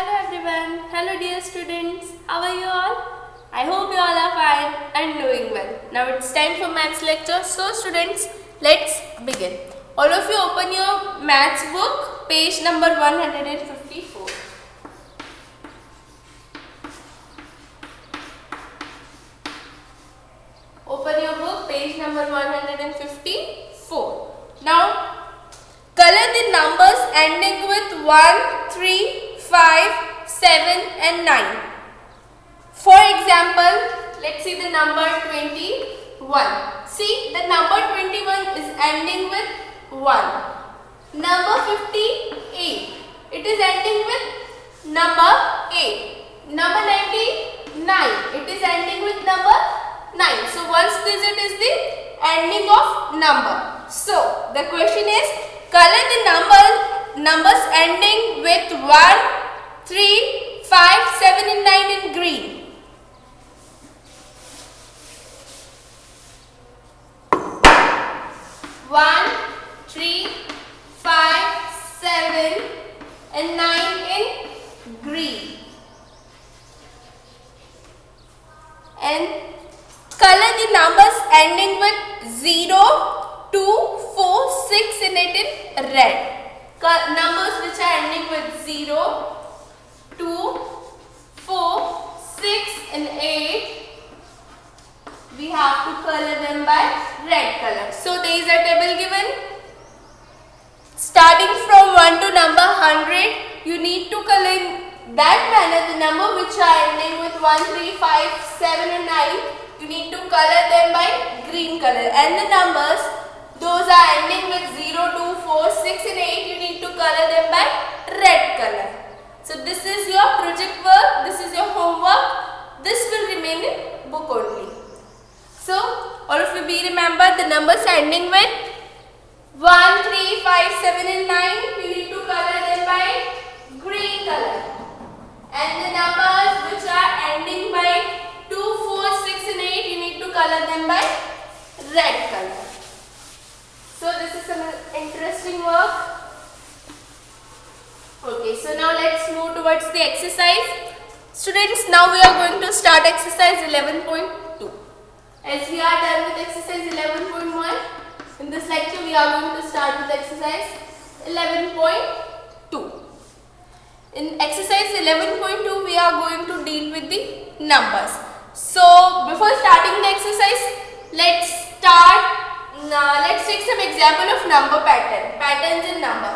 Hello everyone. Hello dear students. How are you all? I hope you all are fine and doing well. Now it's time for maths lecture. So students, let's begin. All of you open your maths book, page number 154. Open your book, page number 154. Now, color the numbers ending with 1, 3, 5, 7 and 9. For example, let's see the number 21. See, the number 21 is ending with 1. Number 58, it is ending with number 8. Number 99, it is ending with number 9. So, one's digit is the ending of number. So, the question is, color the numbers ending with 1, 3, 5, 7 and 9 in green. One, 3, 5, 7 and 9 in green. And color the numbers ending with 0, 2, 4, 6 and 8 in red. Numbers which are ending with 0, 2, 4, 6 and 8, we have to color them by red color. So there is a table given. Starting from 1 to number 100, you need to color in that manner the number which are ending with 1, 3, 5, 7 and 9. You need to color them by green color. And the numbers, those are ending with 0, 2, 4, 6 and 8. You need to color them by red color. So this is your project work. This is your homework. This will remain in book only. So all of you be remember the numbers ending with 1, 3, 5, 7 and 9. You need to color them by green color. And the numbers which are ending by 2, 4, 6 and 8. You need to color them by red color. So this is some interesting work. Okay, so now let's move towards the exercise. Students, now we are going to start exercise 11.2. As we are done with exercise 11.1, in this lecture we are going to start with exercise 11.2. In exercise 11.2, we are going to deal with the numbers. So before starting the exercise, let's take some example of number patterns in number.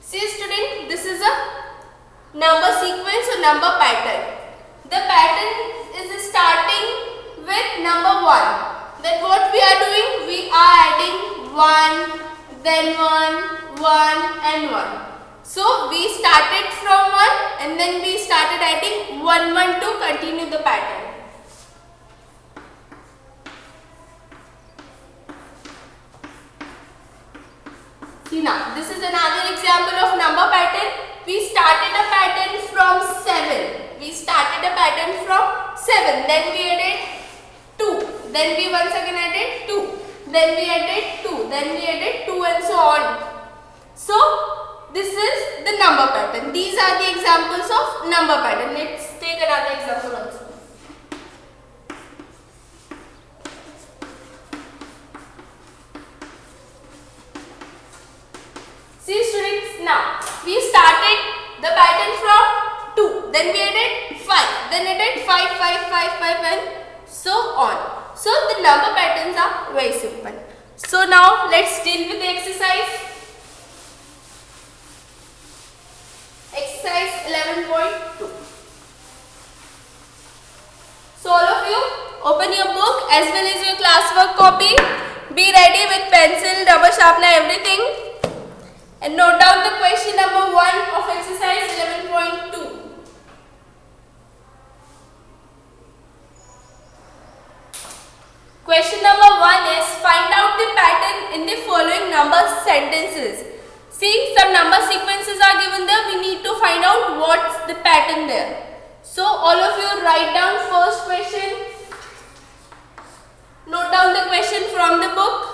See student, this is a number sequence or number pattern. The pattern is starting with number 1. Then what we are doing? We are adding 1, then 1, 1 and 1. So we started from 1 and then we started adding 1, 1 to continue the pattern. See now, this is another example of number pattern. We started a pattern from 7. Then we added 2. Then we once again added 2. Then we added 2. Then we added 2 and so on. So this is the number pattern. These are the examples of number pattern. Let's take another example also. See students, now we started the pattern from 2, then we added 5, then added 5, 5, 5, 5 and so on. So the number patterns are very simple. So now let's deal with the exercise. Exercise 11.2. So all of you open your book as well as your classwork copy. Be ready with pencil, rubber sharpener, everything. And note down the question number 1 of exercise 11.2. Question number 1 is find out the pattern in the following number sentences. See, some number sequences are given there. We need to find out what's the pattern there. So all of you write down first question. Note down the question from the book.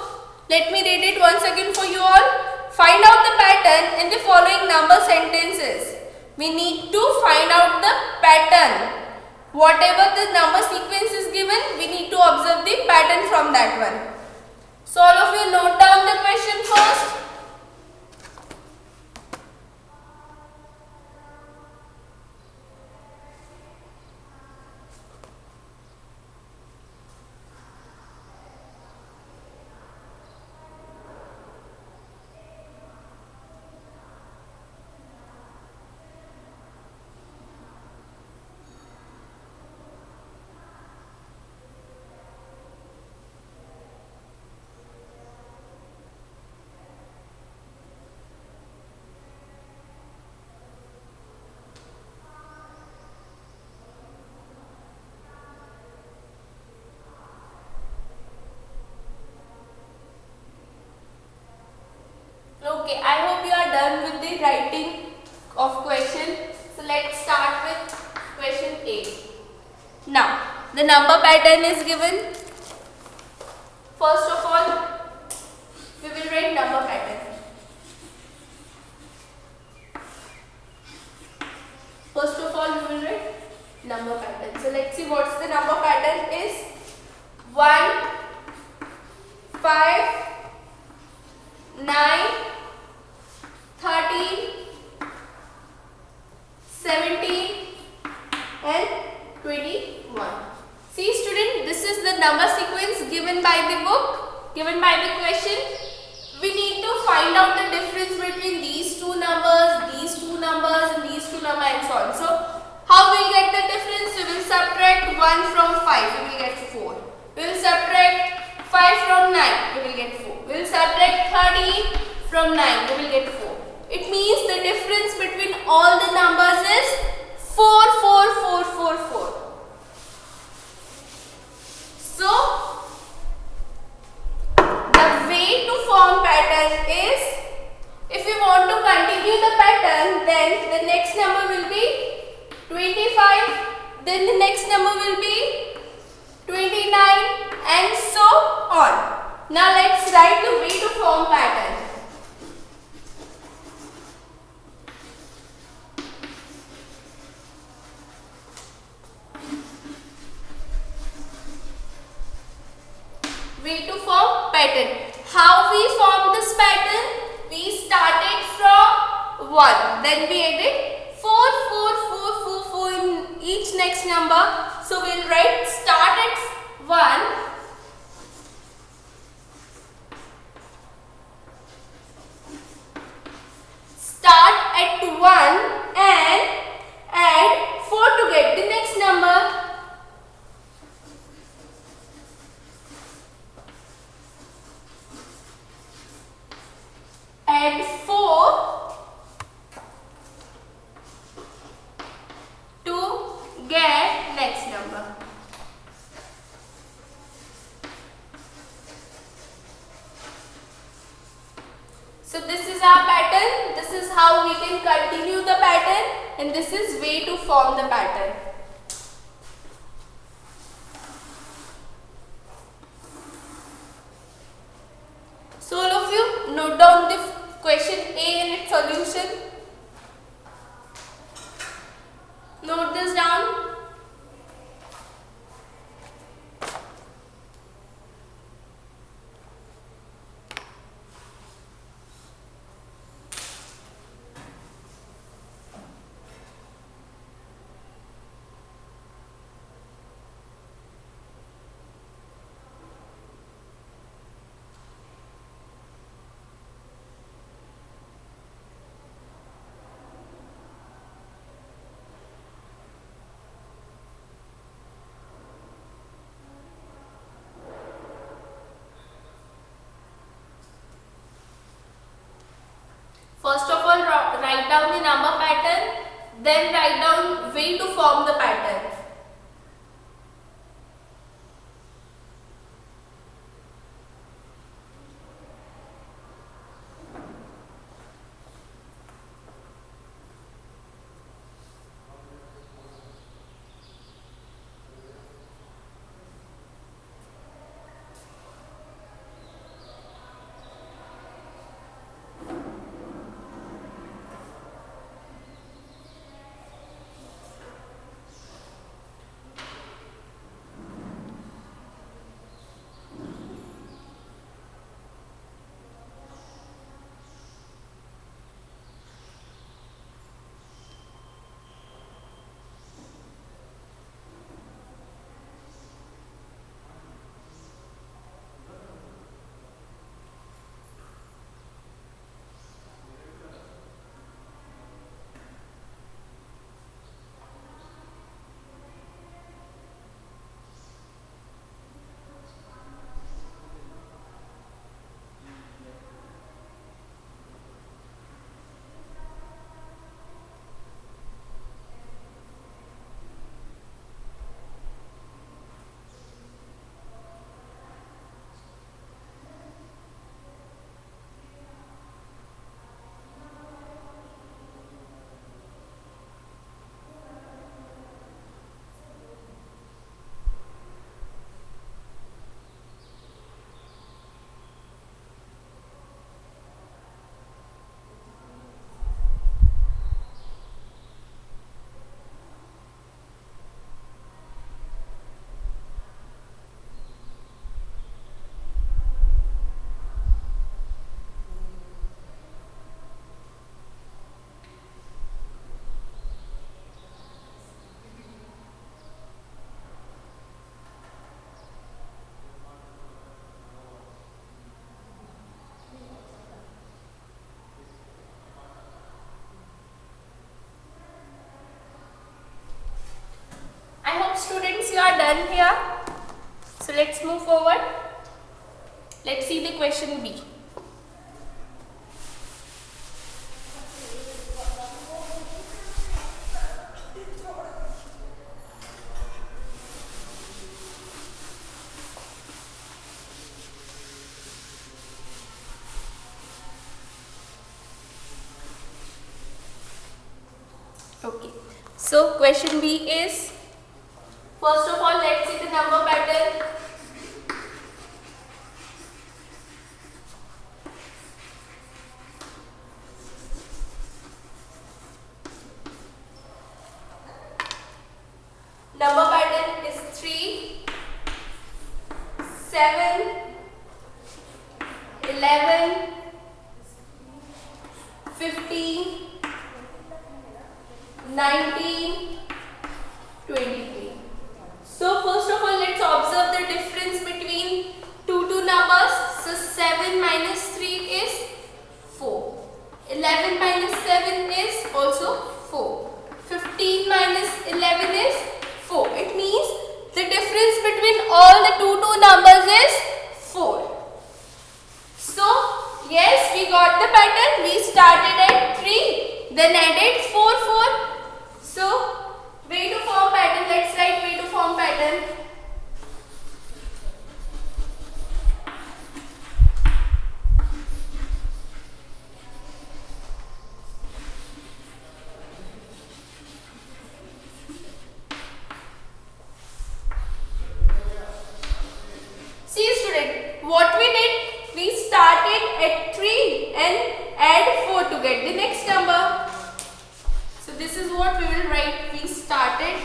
Let me read it once again for you all. find out the pattern in the following number sentences. We need to find out the pattern. Whatever the number sequence is given, we need to observe the pattern from that one. So all of you note down the question first. Okay, I hope you are done with the writing of question. So let's start with question A. Now, the number pattern is given. First of all, we will write number pattern. First of all, we will write number pattern. So let's see what's the number pattern is. 1, 5, 9, 13, 17 and 21. See student, this is the number sequence given by the book, given by the question. We need to find out the difference between these two numbers, these two numbers and these two numbers and so on. So how we will get the difference? We will subtract 1 from 5, we will get 4. We will subtract 5 from 9, we will get 4. We will subtract 30 from 9, we will get 4. It means the difference between all the numbers is 4, 4, 4, 4, 4. So, the way to form pattern is, if you want to continue the pattern, then the next number will be 25, then the next number will be 29 and so on. Now let's write the way to form pattern. Way to form pattern. How we form this pattern? We started from 1. Then we added 4, 4, 4, 4, 4 in each next number. So we will write start at 1. Start at 1 and add 4 to get the next number. Add 4 to get next number. So this is our pattern. This is how we can continue the pattern, and this is way to form the pattern. So all of you note down the question A and its solution. Note this down. First of all, write down the number pattern, then write down way to form the pattern. students, you are done here. So let's move forward. Let's see the question B. Okay, so question B is, first of all, let's see the number pattern. Number pattern is 3, 7, 11, 15, 19, 23. So first of all, let's observe the difference between two numbers. So 7 minus 3 is 4. 11 minus 7 is also 4. 15 minus 11 is 4. It means the difference between all the two numbers is 4. So yes, we got the pattern. We started at 3, then added 4. So way to form pattern. Let's write way to form pattern. See student, what we did, we started at 3 and add 4 to get the next number. So this is what we will write. We started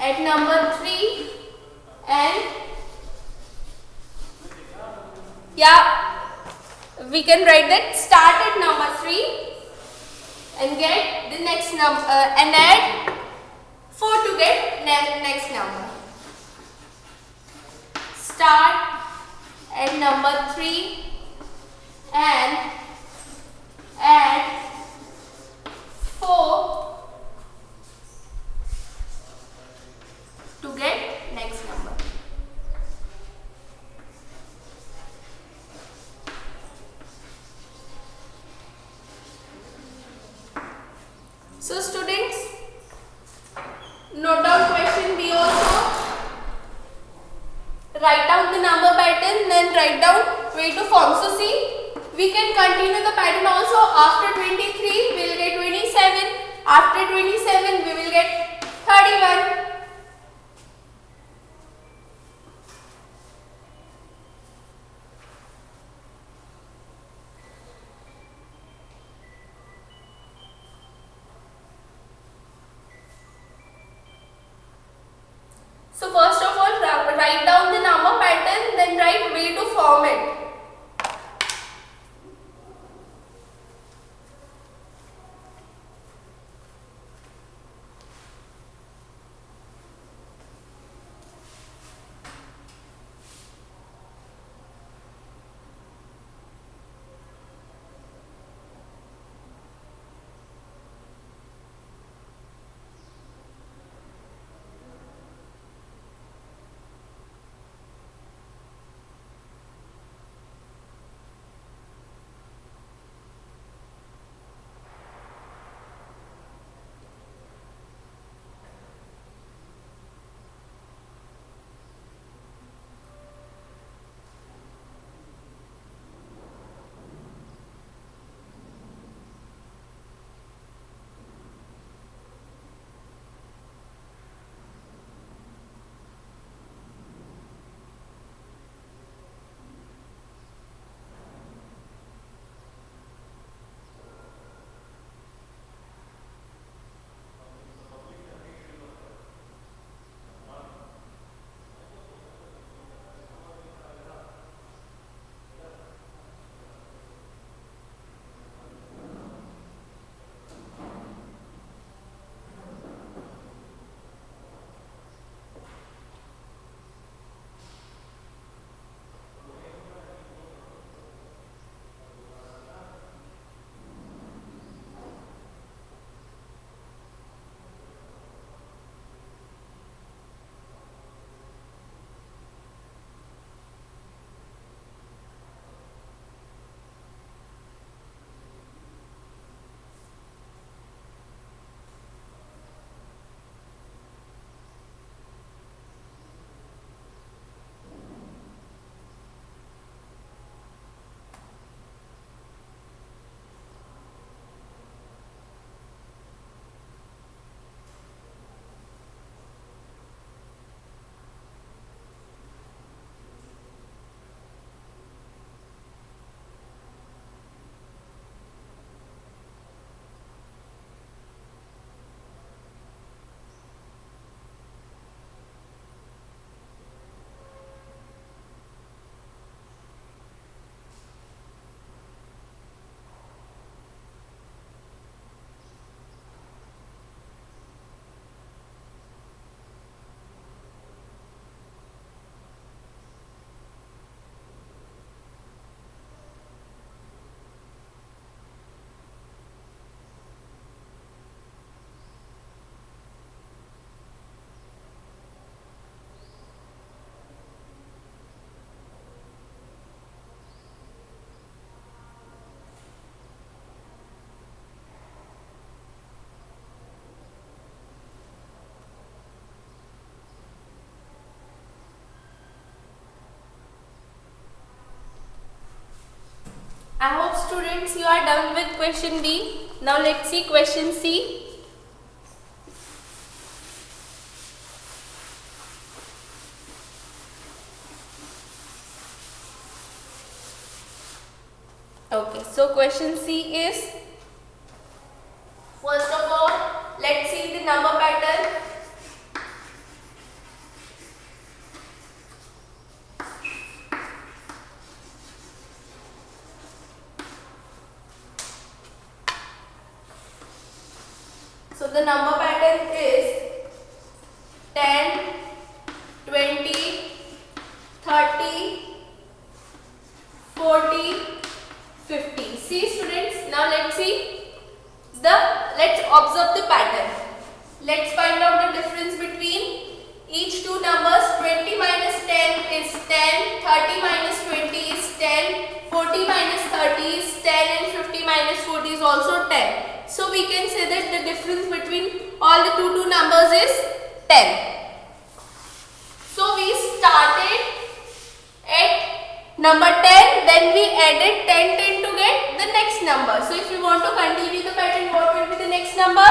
at number 3 and we can write that start at number 3 and get the next number and add 4 to get next number. Start at number 3 and add 4 to get next number. So students, note down question B also. Write down the number pattern, then write down way to form. So see, we can continue the pattern also. After 23, we will get 27. After 27, we will get 31. So first of all, write down the number pattern, then write way to form it. I hope students you are done with question D. Now let's see question C. Okay, so question C is, first of all, let's see the number pattern. So the number pattern is 10, 20, 30, 40, 50. See students, now let's observe the pattern. Let's find out the difference between each two numbers. 20 minus 10 is 10, 30 minus 20 is 10, 40 minus 30 is 10 and 50 minus 40 is also 10. So we can say that the difference between all the two numbers is 10. So we started at number 10, then we added 10 to get the next number. So if you want to continue the pattern, what will be the next number?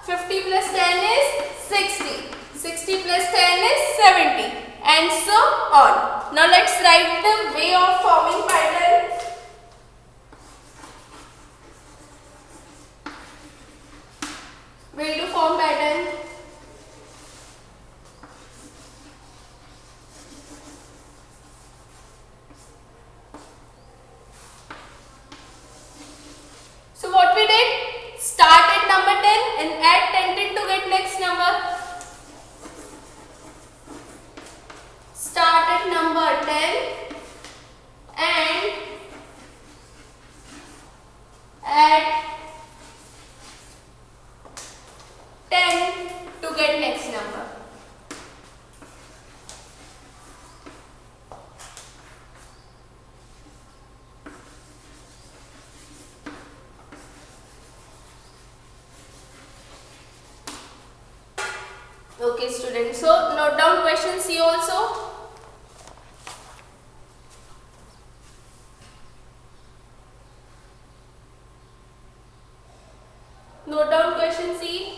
50 plus 10 is 60. 60 plus 10 is 70 and so on. Now let's write the way of forming pattern. Way to form pattern. So what we did? Start at number 10 and add 10 to get next number. Start at number 10 and add 10 to get next number. Okay students, so note down question C also. Note down question C.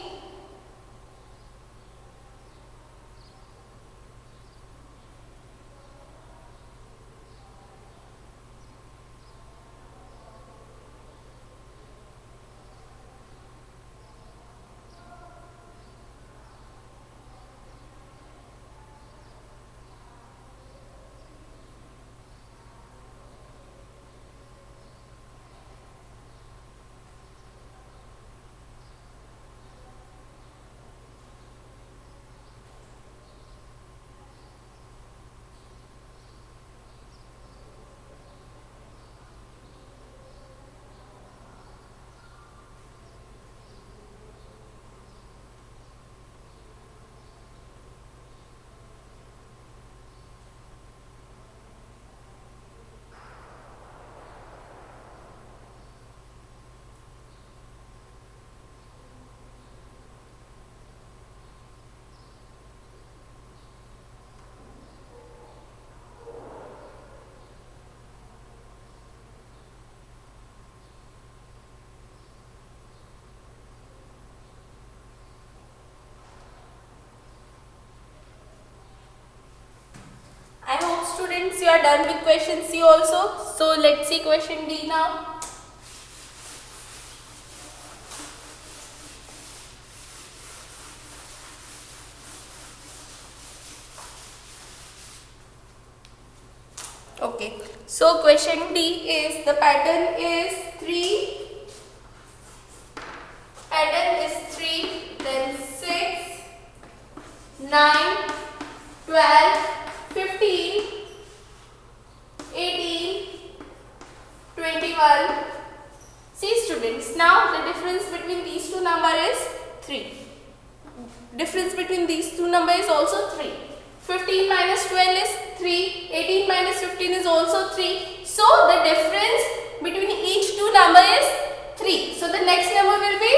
I hope students you are done with question C also. So let's see question D now. Okay, so question D is, the pattern is 3, then 6, 9, 12, 15, 18, 21. See students, now the difference between these two numbers is 3. Difference between these two numbers is also 3. 15 minus 12 is 3. 18 minus 15 is also 3. So the difference between each two number is 3. So the next number will be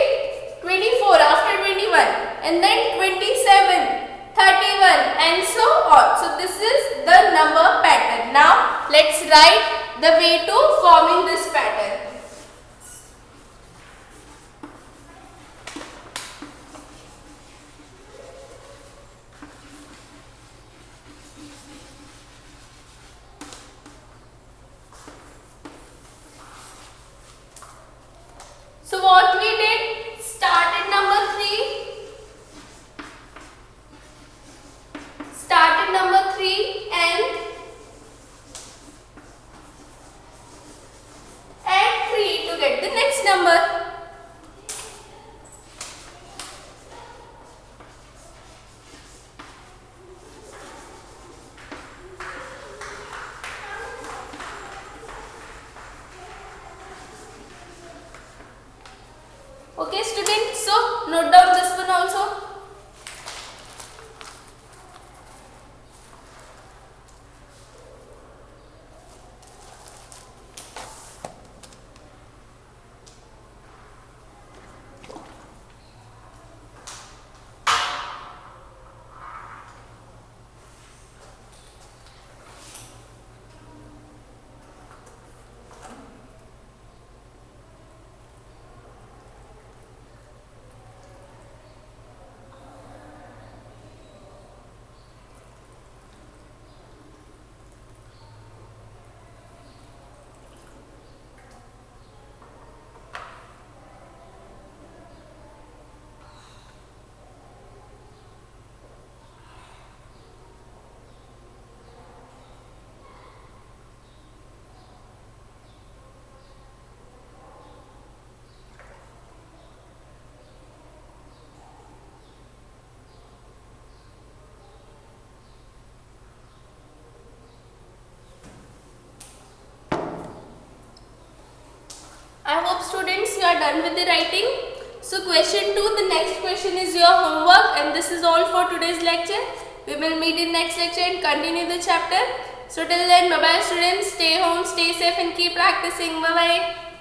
24 after 21 and then 27. 31 and so on. So this is the number pattern. Now let's write the way to forming this pattern. get the next number. Okay students, so note down this one also. I hope students you are done with the writing. So question 2, the next question is your homework, and this is all for today's lecture. We will meet in next lecture and continue the chapter. So till then, bye bye students, stay home, stay safe and keep practicing. Bye bye.